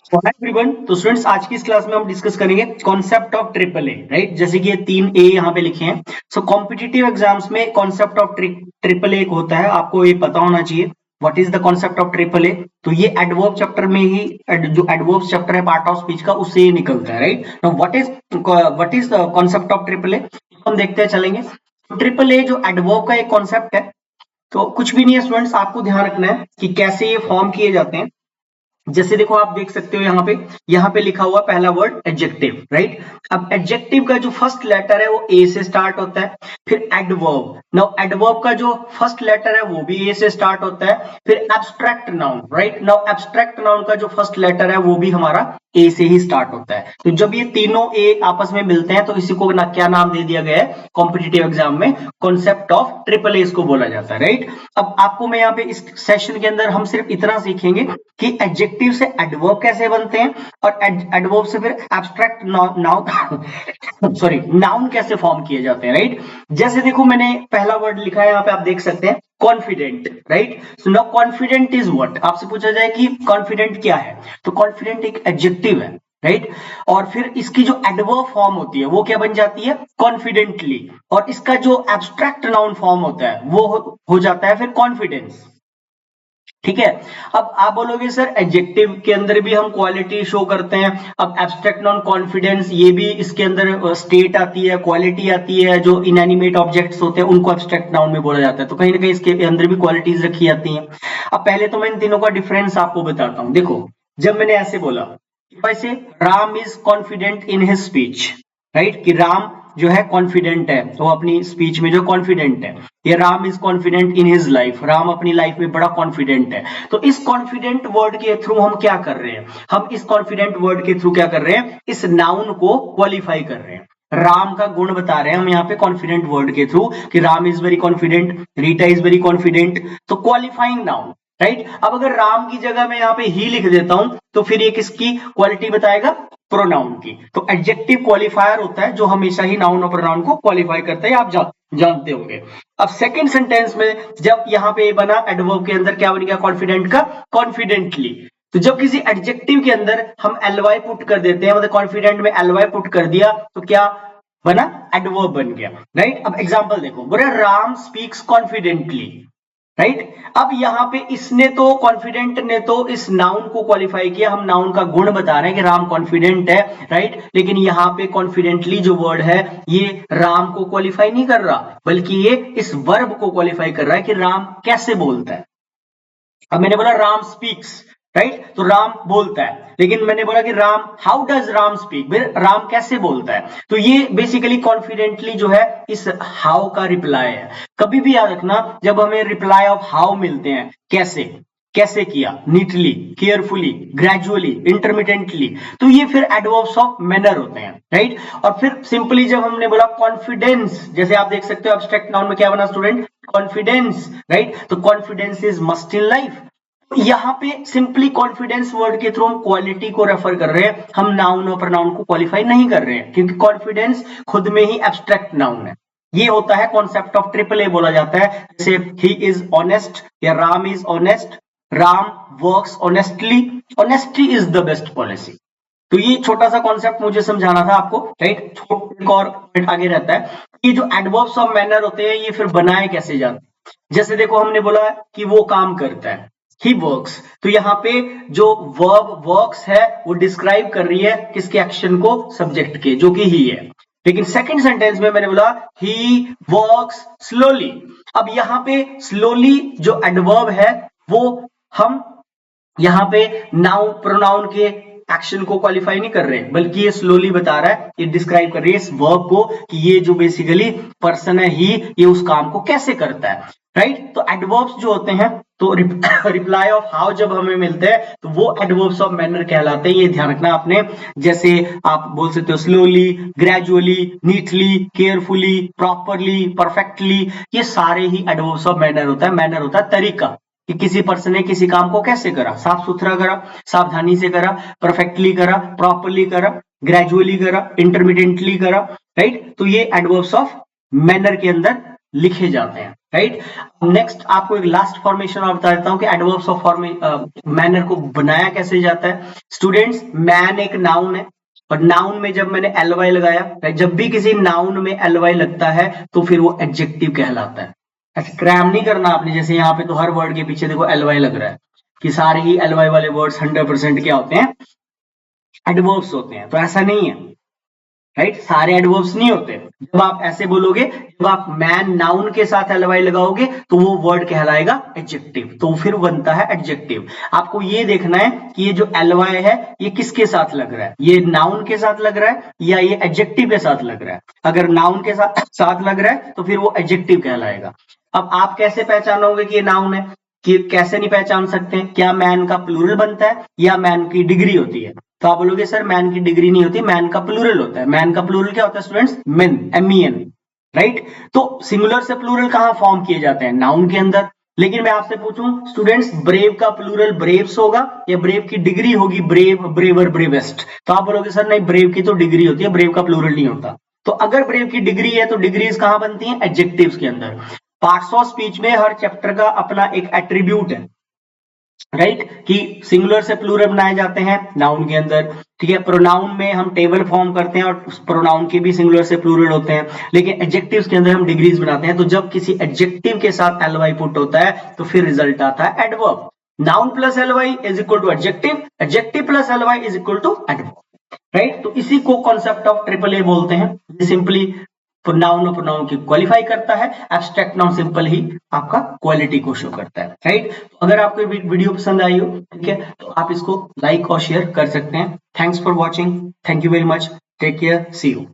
Everyone, तो students आज की इस क्लास में हम डिस्कस करेंगे concept of triple A, right. जैसे कि ये 3 ए यहाँ पे लिखे हैं। सो कॉम्पिटिटिव एग्जाम्स में कॉन्सेप्ट ऑफ ट्रिपल ए होता है, आपको ये पता होना चाहिए। What is the concept of triple ए? तो ये एडवर्ब चैप्टर में ही जो एडवर्ब चैप्टर है पार्ट ऑफ स्पीच का, उससे ये निकलता है, right. Now what is the concept of triple ए, हम देखते हैं, चलेंगे। ट्रिपल ए जो एडवर्ब का एक कॉन्सेप्ट है, तो कुछ भी नहीं है स्टूडेंट्स, आपको ध्यान रखना है कि कैसे ये फॉर्म किए जाते हैं। जैसे देखो, आप देख सकते हो यहाँ पे लिखा हुआ पहला वर्ड एडजेक्टिव, राइट। अब एडजेक्टिव का जो फर्स्ट लेटर है वो ए से स्टार्ट होता है। फिर एडवर्ब, नाउ एडवर्ब का जो फर्स्ट लेटर है वो भी ए से स्टार्ट होता है। फिर abstract noun, right. Now abstract noun का जो फर्स्ट लेटर है वो भी हमारा ए से ही स्टार्ट होता है। तो जब ये तीनों ए आपस में मिलते हैं तो इसी को क्या नाम दे दिया गया है कॉम्पिटिटिव एग्जाम में? कॉन्सेप्ट ऑफ ट्रिपल ए इसको बोला जाता है, राइट। अब आपको मैं यहाँ पे इस सेशन के अंदर हम सिर्फ इतना सीखेंगे कि एडजेक्टिव से एडवर्ब कैसे बनते हैं और एडवर्ब से फिर एब्स्ट्रैक्ट नाउन सॉरी नाउन कैसे फॉर्म किए जाते हैं, राइट। जैसे देखो, मैंने पहला वर्ड लिखा है यहाँ पे, आप देख सकते हैं confident, right. So now confident is what, आपसे पूछा जाए कि कॉन्फिडेंट क्या है, तो कॉन्फिडेंट एक एडजेक्टिव है, राइट। और फिर इसकी जो एडवर्ब फॉर्म होती है वो क्या बन जाती है? कॉन्फिडेंटली। और इसका जो एब्स्ट्रैक्ट नाउन फॉर्म होता है वो हो जाता है फिर कॉन्फिडेंस, ठीक है। अब आप बोलोगे सर एडजेक्टिव के अंदर भी हम क्वालिटी शो करते हैं। अब एब्स्ट्रैक्ट नॉन कॉन्फिडेंस, ये भी इसके अंदर स्टेट आती है, क्वालिटी आती है, जो इनएनिमेट ऑब्जेक्ट्स होते हैं उनको एब्स्ट्रैक्ट नाउन में बोला जाता है। तो कहीं ना कहीं इसके अंदर भी क्वालिटीज रखी जाती हैं। अब पहले तो मैं इन तीनों का डिफरेंस आपको बताता हूं। देखो, जब मैंने ऐसे बोला, वैसे Ram is confident in his speech, right, कि राम जो है कॉन्फिडेंट है, वो अपनी स्पीच में जो कॉन्फिडेंट है। ये Ram is confident in his life, Ram अपनी लाइफ में बड़ा कॉन्फिडेंट है। तो इस कॉन्फिडेंट वर्ड के थ्रू हम क्या कर रहे हैं? हम इस कॉन्फिडेंट वर्ड के थ्रू क्या कर रहे हैं? इस नाउन को क्वालिफाई कर रहे हैं, राम का गुण बता रहे हैं हम यहाँ पे कॉन्फिडेंट वर्ड के थ्रू, कि Ram is very confident, Rita is very confident. तो क्वालिफाइंग नाउन, राइट। अब अगर राम की जगह मैं यहाँ पे ही लिख देता हूं तो फिर ये किसकी क्वालिटी बताएगा? प्रोनाउन की। तो एडजेक्टिव क्वालिफायर होता है जो हमेशा ही नाउन और प्रोनाउन को क्वालिफाई करता है, आप जानते होंगे। अब सेकंड सेंटेंस में जब यहाँ पे बना एडवर्ब के अंदर क्या बन गया कॉन्फिडेंट का? कॉन्फिडेंटली। तो जब किसी एडजेक्टिव के अंदर हम एलवाई पुट कर देते हैं, मतलब कॉन्फिडेंट में एलवाई पुट कर दिया, तो क्या बना? एडवर्ब बन गया, राइट। अब एग्जांपल देखो, बोले राम स्पीक्स कॉन्फिडेंटली, राइट। अब यहां पे इसने तो कॉन्फिडेंट ने तो इस नाउन को क्वालिफाई किया, हम नाउन का गुण बता रहे हैं कि राम कॉन्फिडेंट है, राइट। लेकिन यहां पे कॉन्फिडेंटली जो वर्ड है ये राम को क्वालिफाई नहीं कर रहा, बल्कि ये इस वर्ब को क्वालिफाई कर रहा है कि राम कैसे बोलता है। अब मैंने बोला राम स्पीक्स, राइट, तो राम बोलता है। लेकिन मैंने बोला कि Ram, how does Ram speak, Ram कैसे बोलता है? तो ये बेसिकली कॉन्फिडेंटली जो है इस हाउ का रिप्लाई है। कभी भी याद रखना, जब हमें रिप्लाई ऑफ हाउ मिलते हैं, कैसे कैसे किया, नीटली, केयरफुली, ग्रेजुअली, इंटरमीडिएटली, तो ये फिर एडवर्ब्स ऑफ मैनर होते हैं, राइट। और फिर सिंपली जब हमने बोला कॉन्फिडेंस, जैसे आप देख सकते हो एब्स्ट्रैक्ट नाउन में क्या बना स्टूडेंट? Confidence, right. तो confidence is must in life. यहाँ पे सिंपली कॉन्फिडेंस वर्ड के थ्रू हम क्वालिटी को रेफर कर रहे हैं, हम नाउन और प्रोनाउन को क्वालिफाई नहीं कर रहे हैं, क्योंकि कॉन्फिडेंस खुद में ही एब्स्ट्रैक्ट नाउन है। ये होता है कॉन्सेप्ट ऑफ ट्रिपल ए बोला जाता है। जैसे ही इज ऑनेस्ट या Ram is honest, Ram works honestly, honesty is the best policy. तो ये छोटा सा कॉन्सेप्ट मुझे समझाना था आपको, राइट। एक और पॉइंट आगे रहता है, ये जो एडवर्ब्स ऑफ मैनर होते हैं ये फिर बनाए कैसे जाते हैं। जैसे देखो, हमने बोला कि वो काम करता है, ही वर्क्स, तो यहाँ पे जो वर्ब वर्क्स है वो डिस्क्राइब कर रही है किसके एक्शन को? सब्जेक्ट के, जो कि ही है। लेकिन सेकंड सेंटेंस में मैंने बोला ही वर्क्स स्लोली। अब यहाँ पे स्लोली जो एडवर्ब है वो हम यहाँ पे नाउन प्रोनाउन के एक्शन को क्वालिफाई नहीं कर रहे, बल्कि ये स्लोली बता रहा है, ये डिस्क्राइब कर रही है इस वर्ब को कि ये जो बेसिकली पर्सन है ही, ये उस काम को कैसे करता है, राइट। तो एडवर्ब्स जो होते हैं, तो रिप्लाई ऑफ हाउ जब हमें मिलते हैं तो वो एडवर्ब्स ऑफ मैनर कहलाते हैं। ये ध्यान रखना आपने। जैसे आप बोल सकते हो slowly, gradually, neatly, carefully, properly, perfectly, ये सारे ही एडवर्ब्स ऑफ मैनर होता है। मैनर होता है तरीका, कि किसी पर्सन ने किसी काम को कैसे करा, साफ सुथरा करा, सावधानी से करा, परफेक्टली करा, प्रॉपरली करा, ग्रेजुअली करा, इंटरमीडिएटली करा, राइट। तो ये एडवर्ब्स ऑफ मैनर के अंदर लिखे जाते हैं, राइट। नेक्स्ट आपको एक लास्ट फॉर्मेशन और बता देता हूं कि एडवर्ब्स ऑफ मैनर को बनाया कैसे जाता है। स्टूडेंट्स, मैन एक नाउन है और नाउन में जब मैंने एलवाई लगाया, जब भी किसी नाउन में एलवाई लगता है तो फिर वो एडजेक्टिव कहलाता है। ऐसे क्रैम नहीं करना आपने, जैसे यहाँ पे तो हर वर्ड के पीछे देखो एलवाई लग रहा है कि सारे ही एलवाई वाले वर्ड्स 100% क्या होते हैं, एडवर्ब्स होते हैं, तो ऐसा नहीं है, राइट। सारे एडवर्ब्स नहीं होते। जब आप ऐसे बोलोगे, जब आप मैन नाउन के साथ एलवाई लगाओगे तो वो वर्ड कहलाएगा एडजेक्टिव, तो फिर बनता है एडजेक्टिव। आपको ये देखना है कि ये जो एलवाई है ये किसके साथ लग रहा है, ये नाउन के साथ लग रहा है या ये एडजेक्टिव के साथ लग रहा है। अगर नाउन के साथ लग रहा है तो फिर वो एडजेक्टिव कहलाएगा। अब आप कैसे पहचानोगे कि ये नाउन है, कि कैसे नहीं पहचान सकते, क्या मैन का प्लूरल बनता है या मैन की डिग्री होती है। तो आप बोलोगे सर मैन की डिग्री नहीं होती, मैन का प्लूरल होता है। मैन का प्लूरल क्या होता है स्टूडेंट्स, मेन, MEN, राइट। तो सिंगुलर से प्लूरल कहां फॉर्म किए जाते हैं, नाउन के अंदर। लेकिन मैं आपसे पूछूं स्टूडेंट्स, ब्रेव का प्लूरल ब्रेव्स होगा या ब्रेव की डिग्री होगी ब्रेव, ब्रेवर, ब्रेवेस्ट। तो आप बोलोगे सर नहीं, ब्रेव की तो डिग्री होती है, ब्रेव का प्लूरल नहीं होता। तो अगर ब्रेव की डिग्री है तो डिग्रीज कहां बनती हैं, एडजेक्टिव्स के अंदर। पार्ट्स ऑफ स्पीच में हर चैप्टर का अपना एक एट्रीब्यूट है, राइट, कि सिंगुलर से प्लूरल बनाए जाते हैं नाउन के अंदर, ठीक है। प्रोनाउन में हम टेबल फॉर्म करते हैं और प्रोनाउन के भी सिंगुलर से प्लूरल होते हैं, लेकिन एडजेक्टिव्स के अंदर हम डिग्रीज बनाते हैं। तो जब किसी एडजेक्टिव के साथ एलवाई पुट होता है तो फिर रिजल्ट आता है adverb. Noun plus LY is equal to adjective, adjective plus LY is equal to adverb, right. तो इसी को कॉन्सेप्ट ऑफ ट्रिपल ए बोलते हैं। सिंपली नाउन और प्रोनाउन की क्वालिफाई करता है, एब्स्ट्रैक्ट नाउन सिंपल ही आपका क्वालिटी को शो करता है, राइट। तो अगर आपको वीडियो पसंद आई हो, ठीक है, तो आप इसको लाइक और शेयर कर सकते हैं। Thanks for watching, thank you very much, take care, see you.